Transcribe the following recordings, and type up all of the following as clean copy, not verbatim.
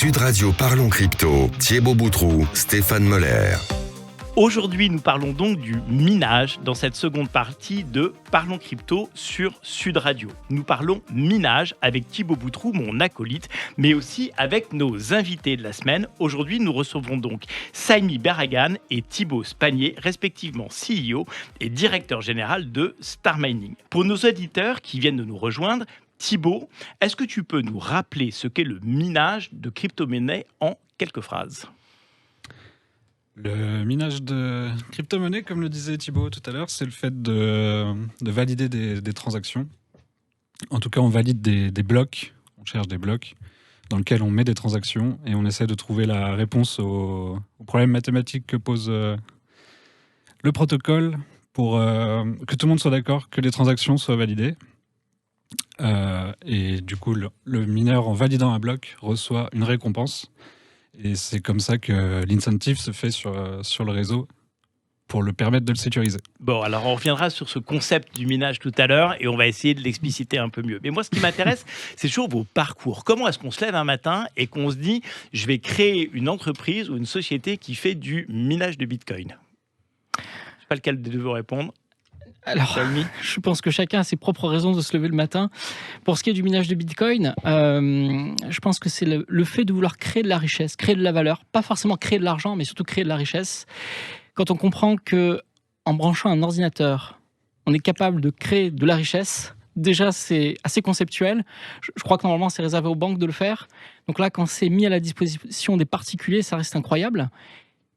Sud Radio Parlons Crypto, Thibaut Boutroux, Stéphane Moller. Aujourd'hui, nous parlons donc du minage dans cette seconde partie de Parlons Crypto sur Sud Radio. Nous parlons minage avec Thibaut Boutroux, mon acolyte, mais aussi avec nos invités de la semaine. Aujourd'hui, nous recevons donc Saimi Berragan et Thibaut Spanier, respectivement CEO et directeur général de Star Mining. Pour nos auditeurs qui viennent de nous rejoindre, Thibaut, est-ce que tu peux nous rappeler ce qu'est le minage de crypto-monnaies en quelques phrases ? Le minage de crypto-monnaie, comme le disait Thibaut tout à l'heure, c'est le fait de valider des transactions. En tout cas, on valide des blocs, on cherche des blocs dans lesquels on met des transactions et on essaie de trouver la réponse aux problèmes mathématiques que pose le protocole pour que tout le monde soit d'accord que les transactions soient validées. Et du coup, le mineur, en validant un bloc, reçoit une récompense. Et c'est comme ça que l'incentive se fait sur le réseau pour le permettre de le sécuriser. Bon, alors on reviendra sur ce concept du minage tout à l'heure et on va essayer de l'expliciter un peu mieux. Mais moi, ce qui m'intéresse, c'est toujours vos parcours. Comment est-ce qu'on se lève un matin et qu'on se dit « je vais créer une entreprise ou une société qui fait du minage de Bitcoin » Je ne sais pas lequel des deux veut répondre. Alors, je pense que chacun a ses propres raisons de se lever le matin. Pour ce qui est du minage de Bitcoin, je pense que c'est le fait de vouloir créer de la richesse, créer de la valeur, pas forcément créer de l'argent, mais surtout créer de la richesse. Quand on comprend que en branchant un ordinateur, on est capable de créer de la richesse, déjà c'est assez conceptuel. Je crois que normalement c'est réservé aux banques de le faire. Donc là, quand c'est mis à la disposition des particuliers, ça reste incroyable.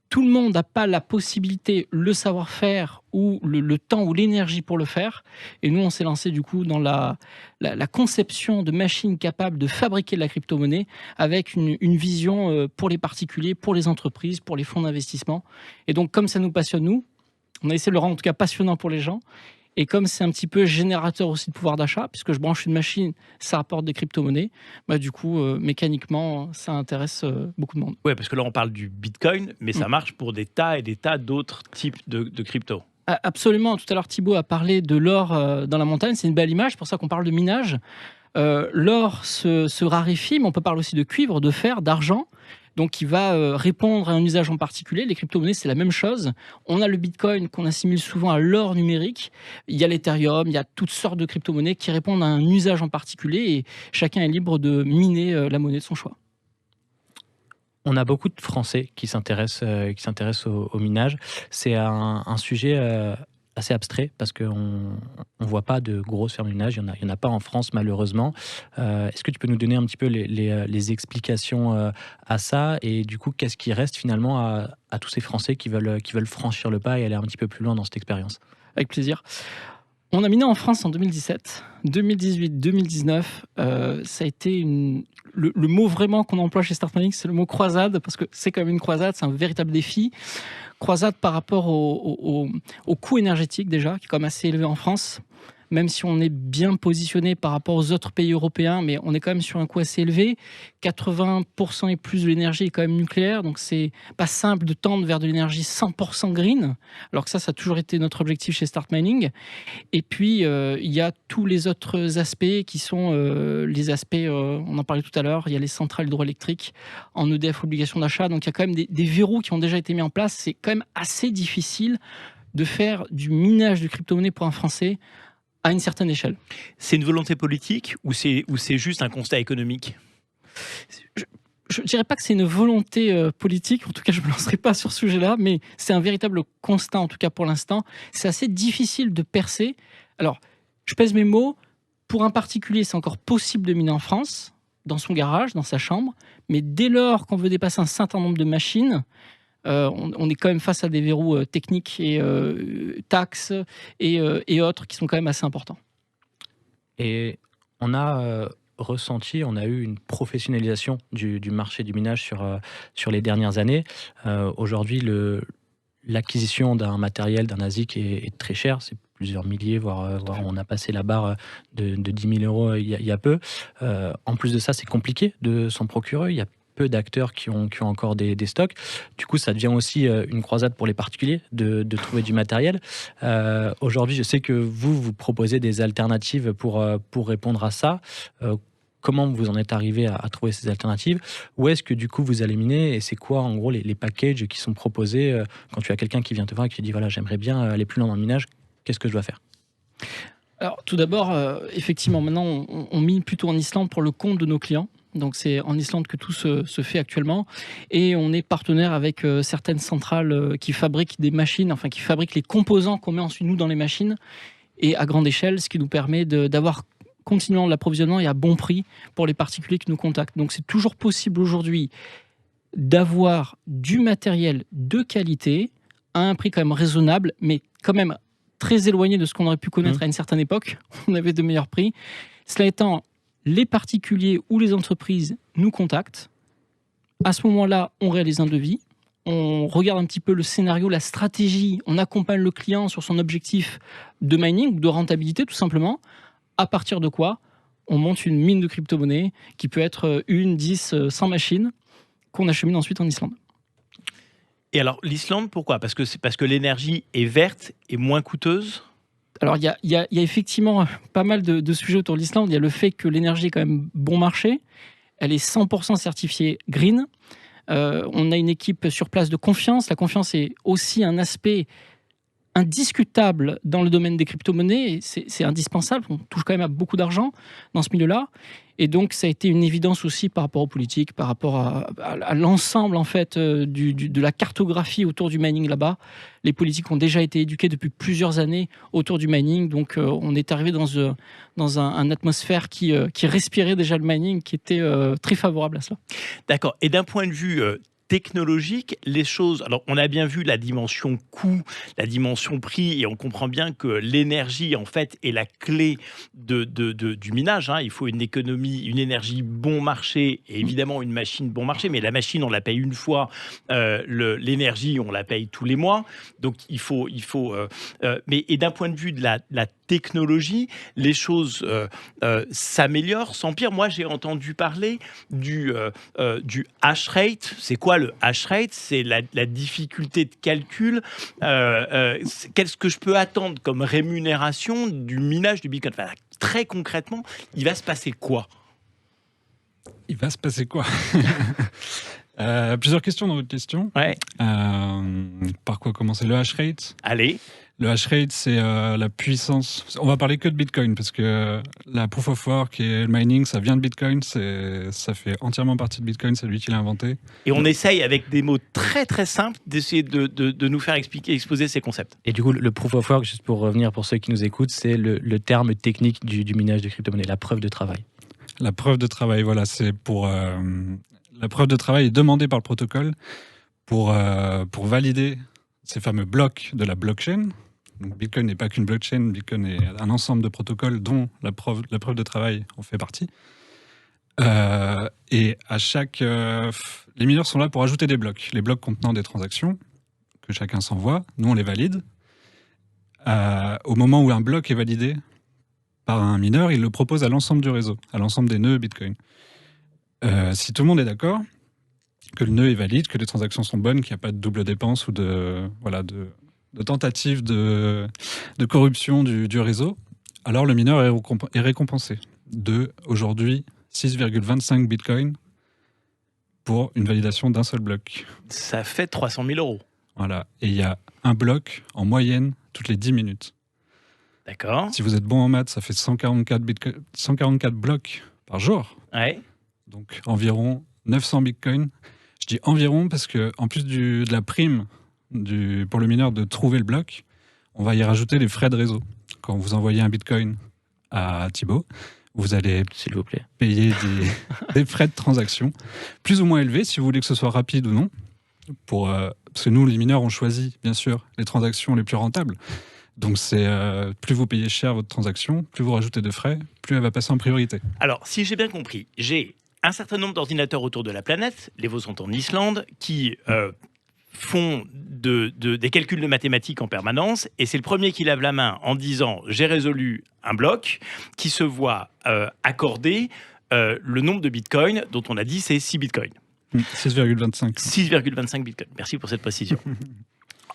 Tout le monde n'a pas la possibilité, le savoir-faire ou le temps ou l'énergie pour le faire. Et nous, on s'est lancé du coup dans la conception de machines capables de fabriquer de la crypto-monnaie avec une vision pour les particuliers, pour les entreprises, pour les fonds d'investissement. Et donc, comme ça nous passionne, nous, on a essayé de le rendre en tout cas passionnant pour les gens. Et comme c'est un petit peu générateur aussi de pouvoir d'achat, puisque je branche une machine, ça apporte des crypto-monnaies, bah du coup, mécaniquement, ça intéresse beaucoup de monde. Oui, parce que là, on parle du Bitcoin, mais ça marche pour des tas et des tas d'autres types de crypto. Absolument. Tout à l'heure, Thibaut a parlé de l'or dans la montagne. C'est une belle image, c'est pour ça qu'on parle de minage. L'or se raréfie, mais on peut parler aussi de cuivre, de fer, d'argent. Donc, qui va répondre à un usage en particulier. Les crypto-monnaies, c'est la même chose. On a le Bitcoin qu'on assimile souvent à l'or numérique. Il y a l'Ethereum, il y a toutes sortes de crypto-monnaies qui répondent à un usage en particulier et chacun est libre de miner la monnaie de son choix. On a beaucoup de Français qui s'intéressent au minage. C'est un sujet assez abstrait parce qu'on ne voit pas de grosses fermes de minage. Il y en a pas en France, malheureusement. Est-ce que tu peux nous donner un petit peu les explications à ça? Et du coup, qu'est-ce qui reste finalement à tous ces Français qui veulent franchir le pas et aller un petit peu plus loin dans cette expérience? Avec plaisir. On a miné en France en 2017, 2018, 2019. Ça a été le mot vraiment qu'on emploie chez Start Mining, c'est le mot croisade, parce que c'est quand même une croisade, c'est un véritable défi. Croisade par rapport au coût énergétique déjà, qui est quand même assez élevé en France, même si on est bien positionné par rapport aux autres pays européens, mais on est quand même sur un coût assez élevé. 80% et plus de l'énergie est quand même nucléaire, donc c'est pas simple de tendre vers de l'énergie 100% green, alors que ça a toujours été notre objectif chez Start Mining. Et puis, il y a tous les autres aspects qui sont les aspects, on en parlait tout à l'heure, il y a les centrales hydroélectriques en EDF obligation d'achat, donc il y a quand même des verrous qui ont déjà été mis en place. C'est quand même assez difficile de faire du minage de crypto-monnaie pour un Français à une certaine échelle. C'est une volonté politique ou c'est juste un constat économique ? Je ne dirais pas que c'est une volonté politique, en tout cas je ne me lancerai pas sur ce sujet-là, mais c'est un véritable constat, en tout cas pour l'instant. C'est assez difficile de percer. Alors, je pèse mes mots, pour un particulier, c'est encore possible de miner en France, dans son garage, dans sa chambre, mais dès lors qu'on veut dépasser un certain nombre de machines, on est quand même face à des verrous techniques et taxes et autres qui sont quand même assez importants. Et on a on a eu une professionnalisation du marché du minage sur les dernières années. Aujourd'hui, l'acquisition d'un matériel, d'un ASIC est très cher. C'est plusieurs milliers, voire on a passé la barre de 10 000 euros il y a peu. En plus de ça, c'est compliqué de s'en procurer. Il y a peu d'acteurs qui ont encore des stocks. Du coup, ça devient aussi une croisade pour les particuliers de trouver du matériel. Aujourd'hui, je sais que vous proposez des alternatives pour répondre à ça. comment vous en êtes arrivé à trouver ces alternatives? Où est-ce que du coup vous allez miner et c'est quoi en gros les packages qui sont proposés quand tu as quelqu'un qui vient te voir et qui te dit voilà, j'aimerais bien aller plus loin dans le minage, qu'est-ce que je dois faire? Alors, tout d'abord, effectivement, maintenant, on mine plutôt en Islande pour le compte de nos clients. Donc, c'est en Islande que tout se fait actuellement. Et on est partenaire avec certaines centrales qui fabriquent des machines, enfin, qui fabriquent les composants qu'on met ensuite, nous, dans les machines, et à grande échelle, ce qui nous permet d'avoir continuellement de l'approvisionnement et à bon prix pour les particuliers qui nous contactent. Donc, c'est toujours possible aujourd'hui d'avoir du matériel de qualité à un prix quand même raisonnable, mais quand même très éloigné de ce qu'on aurait pu connaître à une certaine époque. On avait de meilleurs prix. Cela étant, les particuliers ou les entreprises nous contactent. À ce moment-là, on réalise un devis. On regarde un petit peu le scénario, la stratégie. On accompagne le client sur son objectif de mining, de rentabilité tout simplement. À partir de quoi, on monte une mine de crypto-monnaie qui peut être 1, 10, 100 machines qu'on achemine ensuite en Islande. Et alors, l'Islande, pourquoi? Parce que l'énergie est verte et moins coûteuse? Alors, il y a effectivement pas mal de sujets autour de l'Islande. Il y a le fait que l'énergie est quand même bon marché. Elle est 100% certifiée green. On a une équipe sur place de confiance. La confiance est aussi un aspect indiscutable dans le domaine des crypto-monnaies. C'est indispensable. On touche quand même à beaucoup d'argent dans ce milieu-là. Et donc, ça a été une évidence aussi par rapport aux politiques, par rapport à l'ensemble en fait, de la cartographie autour du mining là-bas. Les politiques ont déjà été éduqués depuis plusieurs années autour du mining. Donc, on est arrivé dans un atmosphère qui respirait déjà le mining, qui était très favorable à cela. D'accord. Et d'un point de vue technologique, les choses... Alors, on a bien vu la dimension coût, la dimension prix, et on comprend bien que l'énergie, en fait, est la clé du minage. Hein. Il faut une économie, une énergie bon marché, et évidemment une machine bon marché, mais la machine, on la paye une fois, l'énergie, on la paye tous les mois. Donc, il faut et d'un point de vue de la technologie, les choses s'améliorent, s'empirent. Moi, j'ai entendu parler du hash rate. C'est quoi le hash rate? C'est la difficulté de calcul. Qu'est-ce que je peux attendre comme rémunération du minage du Bitcoin? Enfin, très concrètement, il va se passer quoi? Il va se passer quoi? Plusieurs questions dans votre question. Ouais. Par quoi commencer? Le hash rate. Allez. Le hash rate, c'est la puissance. On va parler que de Bitcoin parce que la proof of work et le mining, ça vient de Bitcoin. Ça fait entièrement partie de Bitcoin. C'est lui qui l'a inventé. Et on essaye avec des mots très très simples d'essayer de nous faire exposer ces concepts. Et du coup, le proof of work, juste pour revenir pour ceux qui nous écoutent, c'est le terme technique du minage de crypto-monnaie, la preuve de travail. La preuve de travail, voilà, c'est pour... la preuve de travail est demandée par le protocole pour valider ces fameux blocs de la blockchain. Donc Bitcoin n'est pas qu'une blockchain, Bitcoin est un ensemble de protocoles dont la preuve de travail en fait partie. Et à chaque... les mineurs sont là pour ajouter des blocs. Les blocs contenant des transactions que chacun s'envoie, nous on les valide. Au moment où un bloc est validé par un mineur, il le propose à l'ensemble du réseau, à l'ensemble des nœuds Bitcoin. Si tout le monde est d'accord, que le nœud est valide, que les transactions sont bonnes, qu'il n'y a pas de double dépense ou de tentative de corruption du réseau, alors le mineur est récompensé de, aujourd'hui, 6,25 bitcoins pour une validation d'un seul bloc. Ça fait 300 000 euros. Voilà. Et il y a un bloc en moyenne toutes les 10 minutes. D'accord. Si vous êtes bon en maths, ça fait 144 blocs par jour. Ouais. Donc environ 900 bitcoins. Je dis environ parce que en plus de la prime pour le mineur de trouver le bloc, on va y rajouter les frais de réseau. Quand vous envoyez un bitcoin à Thibaut, vous allez, s'il vous plaît, payer des frais de transaction plus ou moins élevés si vous voulez que ce soit rapide ou non. Parce que nous, les mineurs, on choisit bien sûr les transactions les plus rentables. Donc c'est plus vous payez cher votre transaction, plus vous rajoutez de frais, plus elle va passer en priorité. Alors, si j'ai bien compris, j'ai un certain nombre d'ordinateurs autour de la planète, les vôtres sont en Islande, qui font des calculs de mathématiques en permanence, et c'est le premier qui lève la main en disant « j'ai résolu un bloc » qui se voit accorder le nombre de bitcoins dont on a dit c'est 6 bitcoins. 6,25. 6,25 bitcoins. Merci pour cette précision.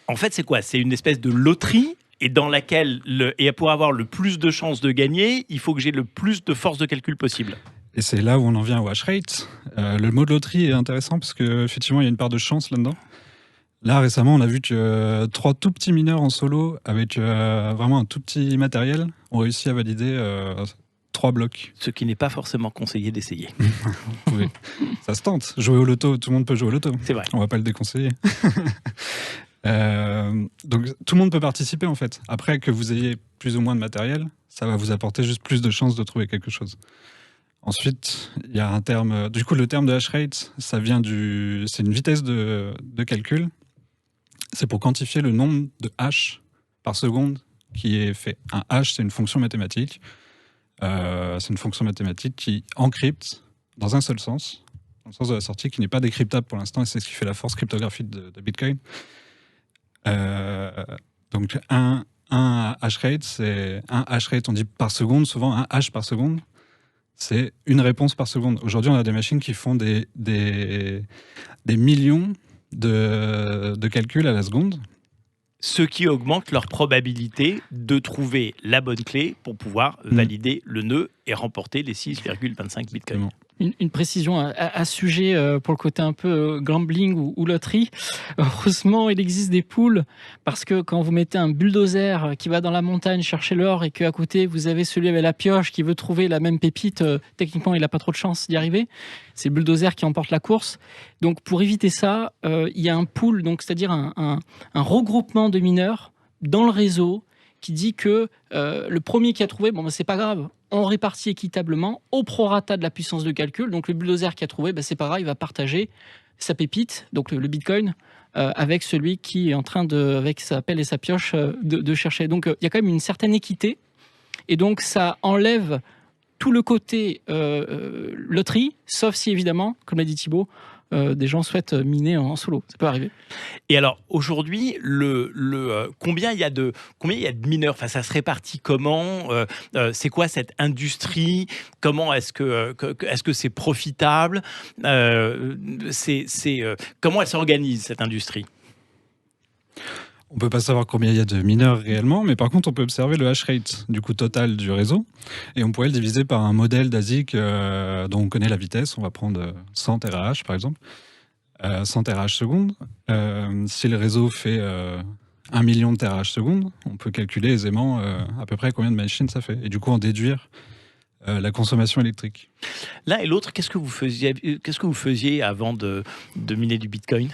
En fait, c'est quoi? C'est une espèce de loterie et dans laquelle, et pour avoir le plus de chances de gagner, il faut que j'ai le plus de force de calcul possible. Et c'est là où on en vient au hash rate. Le mot de loterie est intéressant parce qu'effectivement, il y a une part de chance là-dedans. Là, récemment, on a vu que 3 tout petits mineurs en solo, avec vraiment un tout petit matériel, ont réussi à valider 3 blocs. Ce qui n'est pas forcément conseillé d'essayer. Oui. Ça se tente. Jouer au loto, tout le monde peut jouer au loto. C'est vrai. On va pas le déconseiller. Donc tout le monde peut participer en fait. Après que vous ayez plus ou moins de matériel, ça va vous apporter juste plus de chances de trouver quelque chose. Ensuite, il y a un terme. Du coup, le terme de hash rate, ça vient c'est une vitesse de calcul. C'est pour quantifier le nombre de hash par seconde qui est fait. Un hash, c'est une fonction mathématique. C'est une fonction mathématique qui encrypte dans un seul sens, dans le sens de la sortie, qui n'est pas décryptable pour l'instant, et c'est ce qui fait la force cryptographique de Bitcoin. Donc un hash rate, c'est un hash rate, on dit par seconde, souvent un hash par seconde, c'est une réponse par seconde. Aujourd'hui, on a des machines qui font des millions de calculs à la seconde. Ce qui augmente leur probabilité de trouver la bonne clé pour pouvoir valider le nœud et remporter les 6,25 bitcoins. Une précision à ce sujet pour le côté un peu gambling ou loterie. Heureusement, il existe des poules parce que quand vous mettez un bulldozer qui va dans la montagne chercher l'or et qu'à côté vous avez celui avec la pioche qui veut trouver la même pépite, techniquement il n'a pas trop de chance d'y arriver. C'est le bulldozer qui emporte la course. Donc pour éviter ça, il y a un pool, donc c'est-à-dire un regroupement de mineurs dans le réseau qui dit que le premier qui a trouvé, bon, c'est pas grave, on répartit équitablement au prorata de la puissance de calcul. Donc le bulldozer qui a trouvé, c'est pas grave, il va partager sa pépite, donc le bitcoin, avec celui qui est en train avec sa pelle et sa pioche, de chercher. Donc il y a quand même une certaine équité. Et donc ça enlève tout le côté loterie, sauf si évidemment, comme l'a dit Thibaut, des gens souhaitent miner en solo. Ça peut arriver. Et alors, aujourd'hui, combien il y a de mineurs? Enfin, ça se répartit comment? C'est quoi cette industrie? Comment est-ce que c'est profitable? Comment elle s'organise, cette industrie? On ne peut pas savoir combien il y a de mineurs réellement, mais par contre, on peut observer le hash rate du coup total du réseau. Et on pourrait le diviser par un modèle d'ASIC dont on connaît la vitesse. On va prendre 100 TH par exemple, 100 TH secondes. Si le réseau fait 1 million de TH secondes, on peut calculer aisément à peu près combien de machines ça fait. Et du coup, en déduire la consommation électrique. L'un et l'autre, qu'est-ce que vous faisiez avant de miner du Bitcoin?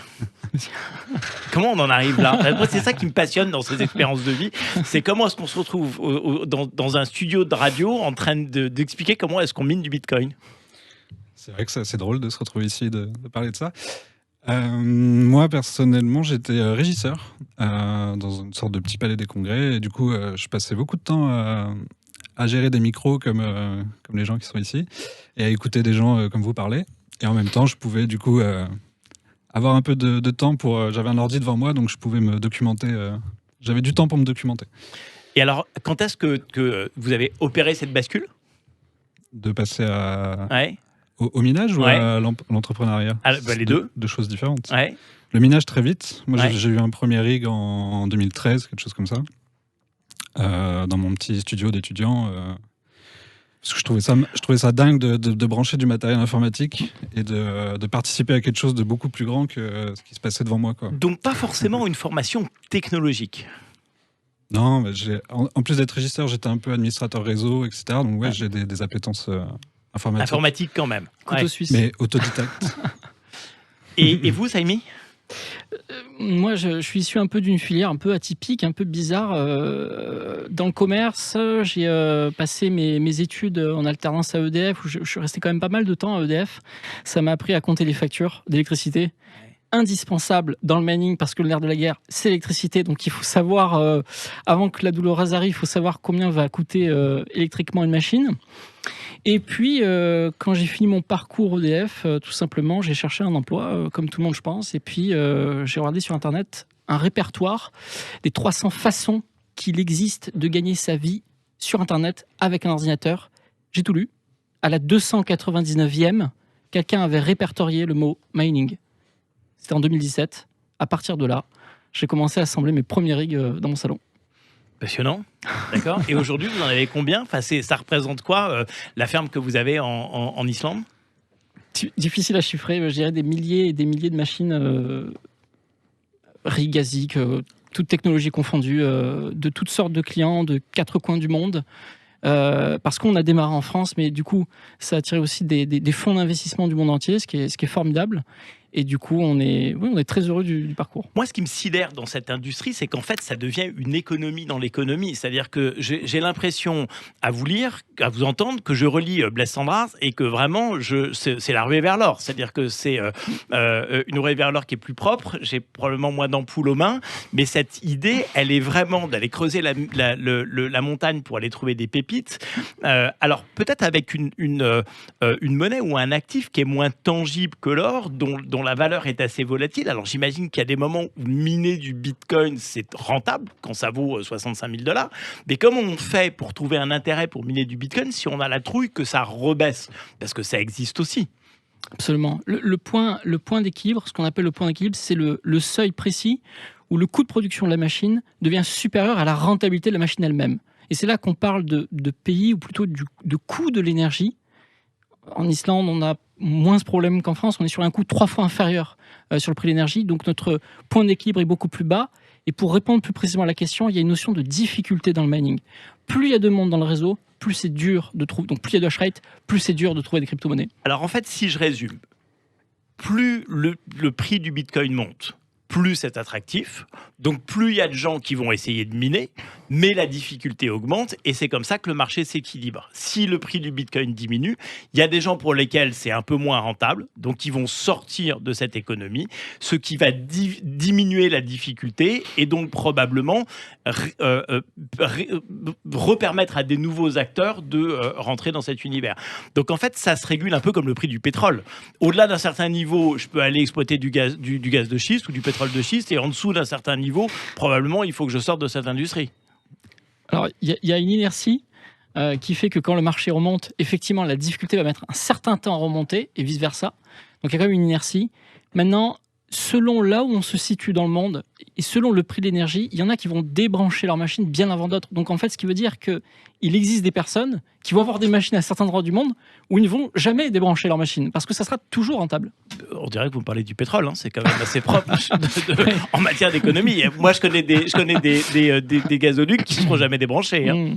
Comment on en arrive là? Moi, c'est ça qui me passionne dans ces expériences de vie. C'est comment est-ce qu'on se retrouve dans un studio de radio en train d'expliquer comment est-ce qu'on mine du Bitcoin? C'est vrai que c'est assez drôle de se retrouver ici et de parler de ça. Moi, personnellement, j'étais régisseur dans une sorte de petit palais des congrès. Et du coup, je passais beaucoup de temps à gérer des micros comme les gens qui sont ici et à écouter des gens comme vous parler. Et en même temps, je pouvais du coup avoir un peu de temps pour... j'avais un ordi devant moi, donc je pouvais me documenter. J'avais du temps pour me documenter. Et alors, quand est-ce que vous avez opéré cette bascule? De passer ouais. au minage ou à l'entrepreneuriat? Les deux. Deux choses différentes. Ouais. Le minage, très vite. Moi, j'ai eu un premier rig en 2013, quelque chose comme ça. Dans mon petit studio d'étudiant, parce que je trouvais ça dingue de brancher du matériel informatique et de participer à quelque chose de beaucoup plus grand que ce qui se passait devant moi, quoi. Donc pas forcément une formation technologique. Non, mais en plus d'être régisseur, j'étais un peu administrateur réseau, etc. Donc ouais, j'ai des appétences informatiques. Informatique quand même. Couteau suisse. Mais autodidacte. Et vous, Saimi? Moi, je suis issu un peu d'une filière un peu atypique, un peu bizarre. Dans le commerce, j'ai passé mes études en alternance à EDF, où je suis resté quand même pas mal de temps à EDF. Ça m'a appris à compter les factures d'électricité. Indispensable dans le mining, parce que le nerf de la guerre, c'est l'électricité. Donc il faut savoir, avant que la douloureuse arrive, il faut savoir combien va coûter électriquement une machine. Et puis, quand j'ai fini mon parcours EDF, tout simplement, j'ai cherché un emploi, comme tout le monde, je pense. Et puis, j'ai regardé sur Internet un répertoire des 300 façons qu'il existe de gagner sa vie sur Internet avec un ordinateur. J'ai tout lu. À la 299e, quelqu'un avait répertorié le mot mining. C'était en 2017. À partir de là, j'ai commencé à assembler mes premiers rigs dans mon salon. Passionnant, d'accord. Et aujourd'hui, vous en avez combien? Enfin, ça représente quoi, la ferme que vous avez en Islande? Difficile à chiffrer, je dirais des milliers et des milliers de machines rig, ASIC, toutes technologies confondues, de toutes sortes de clients, de 4 coins du monde. Parce qu'on a démarré en France, mais du coup, ça a attiré aussi des fonds d'investissement du monde entier, ce qui est formidable. Et du coup, on est très heureux du parcours. Moi, ce qui me sidère dans cette industrie, c'est qu'en fait, ça devient une économie dans l'économie. C'est-à-dire que j'ai l'impression, à vous lire, à vous entendre, que je relis Blaise Cendrars et que vraiment, c'est la ruée vers l'or. C'est-à-dire que c'est une ruée vers l'or qui est plus propre. J'ai probablement moins d'ampoules aux mains, mais cette idée, elle est vraiment d'aller creuser la montagne pour aller trouver des pépites. Alors, peut-être avec une monnaie ou un actif qui est moins tangible que l'or, dont la valeur est assez volatile. Alors j'imagine qu'il y a des moments où miner du Bitcoin, c'est rentable, quand ça vaut 65 000 $. Mais comment on fait pour trouver un intérêt pour miner du Bitcoin si on a la trouille que ça rebaisse? Parce que ça existe aussi. Absolument. Le point d'équilibre, ce qu'on appelle le point d'équilibre, c'est le seuil précis où le coût de production de la machine devient supérieur à la rentabilité de la machine elle-même. Et c'est là qu'on parle de pays, ou plutôt de coût de l'énergie. En Islande, on a moins ce problème qu'en France. On est sur un coût 3 fois inférieur sur le prix de l'énergie. Donc notre point d'équilibre est beaucoup plus bas. Et pour répondre plus précisément à la question, il y a une notion de difficulté dans le mining. Plus il y a de monde dans le réseau, plus c'est dur de trouver. Donc plus il y a de hash rate, plus c'est dur de trouver des crypto-monnaies. Alors en fait, si je résume, plus le prix du Bitcoin monte, plus c'est attractif, donc plus il y a de gens qui vont essayer de miner, mais la difficulté augmente, et c'est comme ça que le marché s'équilibre. Si le prix du Bitcoin diminue, il y a des gens pour lesquels c'est un peu moins rentable, donc ils vont sortir de cette économie, ce qui va diminuer la difficulté, et donc probablement repermettre à des nouveaux acteurs de rentrer dans cet univers. Donc en fait, ça se régule un peu comme le prix du pétrole. Au-delà d'un certain niveau, je peux aller exploiter du gaz de schiste ou du pétrole de schiste, et en dessous d'un certain niveau, probablement, il faut que je sorte de cette industrie. Alors, il y a une inertie qui fait que quand le marché remonte, effectivement, la difficulté va mettre un certain temps à remonter, et vice-versa. Donc, il y a quand même une inertie. Maintenant, selon là où on se situe dans le monde, et selon le prix de l'énergie, il y en a qui vont débrancher leur machine bien avant d'autres. Donc, en fait, ce qui veut dire qu'il existe des personnes qui vont avoir des machines à certains endroits du monde où ils ne vont jamais débrancher leur machine, parce que ça sera toujours rentable. On dirait que vous me parlez du pétrole, hein, c'est quand même assez propre en matière d'économie. Moi, je connais des gazoducs qui ne seront jamais débranchés. Hein.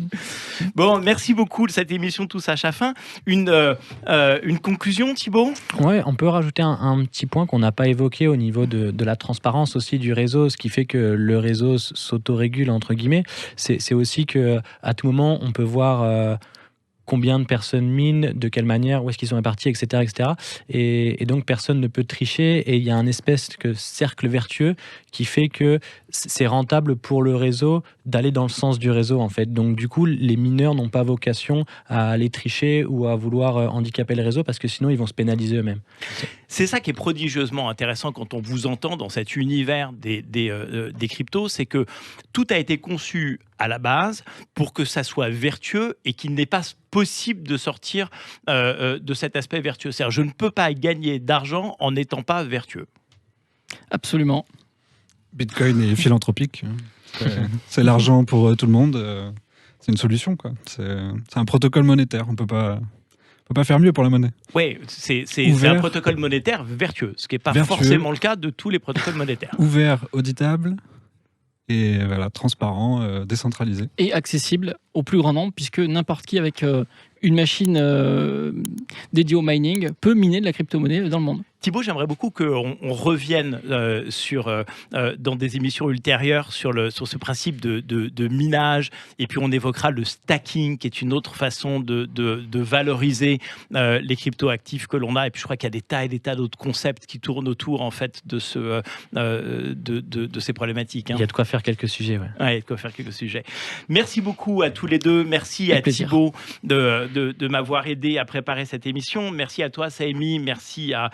Bon, merci beaucoup de cette émission Tous à sa fin. Une conclusion, Thibaut? Ouais, on peut rajouter un petit point qu'on n'a pas évoqué au niveau de la transparence aussi du réseau, ce qui fait que le réseau s'autorégule, entre guillemets. C'est aussi qu'à tout moment, on peut voir combien de personnes minent, de quelle manière, où est-ce qu'ils sont répartis, etc. etc. Et donc, personne ne peut tricher. Et il y a un espèce de cercle vertueux qui fait que c'est rentable pour le réseau d'aller dans le sens du réseau, en fait. Donc, du coup, les mineurs n'ont pas vocation à aller tricher ou à vouloir handicaper le réseau, parce que sinon, ils vont se pénaliser eux-mêmes. C'est ça qui est prodigieusement intéressant quand on vous entend dans cet univers des cryptos, c'est que tout a été conçu à la base pour que ça soit vertueux et qu'il n'est pas possible de sortir de cet aspect vertueux. C'est-à-dire, je ne peux pas gagner d'argent en n'étant pas vertueux. Absolument. Bitcoin est philanthropique. C'est l'argent pour tout le monde. C'est une solution, quoi. C'est un protocole monétaire. On peut pas faire mieux pour la monnaie. Oui, c'est un protocole monétaire vertueux, ce qui n'est pas forcément le cas de tous les protocoles monétaires. Ouvert, auditable, et voilà, transparent, décentralisé. Et accessible au plus grand nombre, puisque n'importe qui avec une machine dédiée au mining peut miner de la crypto-monnaie dans le monde. Thibaut, j'aimerais beaucoup qu'on revienne dans des émissions ultérieures sur ce principe de minage, et puis on évoquera le stacking, qui est une autre façon de valoriser les crypto-actifs que l'on a. Et puis je crois qu'il y a des tas d'autres concepts qui tournent autour en fait de ces problématiques. Hein. Il y a de quoi faire quelques sujets. Ouais. Ouais, il y a de quoi faire quelques sujets. Merci beaucoup à tous les deux. Merci à Thibaut de m'avoir aidé à préparer cette émission. Merci à toi, Saimi. Merci à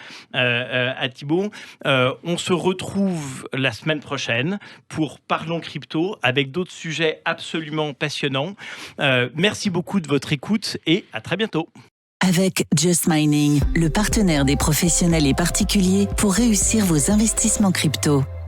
Thibaut. On se retrouve la semaine prochaine pour Parlons Crypto avec d'autres sujets absolument passionnants. Merci beaucoup de votre écoute et à très bientôt. Avec Just Mining, le partenaire des professionnels et particuliers pour réussir vos investissements crypto.